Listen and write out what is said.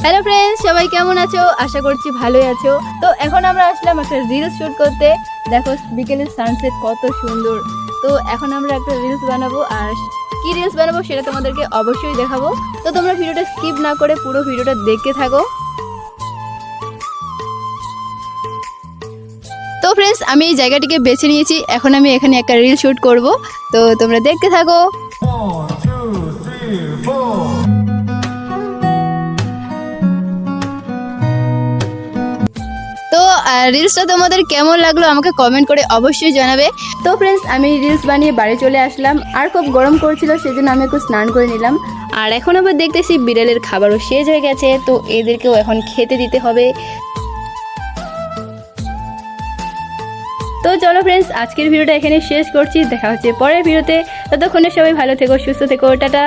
Hello friends, সবাই কেমন আছো? আশা করছি ভালোই আছো। তো এখন আমরা আসলাম একটা রিলস শুট করতে। দেখো বিকেলের সানসেট কত সুন্দর। তো এখন আমরা একটা রিলস বানাবো, আর কি রিলস বানাবো সেটা তোমাদেরকে অবশ্যই দেখাবো। তো তোমরা ভিডিওটা স্কিপ না করে পুরো ভিডিওটা দেখতে থাকো। তো ফ্রেন্ডস, আমি এই জায়গাটিকে বেছে নিয়েছি, এখন আমি এখানে একটা রিল শুট করব। তো তোমরা দেখতে থাকো। 1, 2, 3, 4. তো রিলসটা তোমাদের কেমন লাগলো আমাকে কমেন্ট করে অবশ্যই জানাবে। তো ফ্রেন্ডস, আমি রিলস বানিয়ে বাড়ি চলে আসলাম, আর খুব গরম করছিল সেজন্য আমি একটু স্নান করে নিলাম। আর এখন আবার দেখতেছি বিড়ালের খাবারও শেষ হয়ে গেছে, তো এদেরকেও এখন খেতে দিতে হবে। তো চলো ফ্রেন্ডস, আজকের ভিডিওটা এখানে শেষ করছি। দেখা হচ্ছে পরের ভিডিওতে। ততক্ষণে সবাই ভালো থেকো, সুস্থ থেকো, টাটা।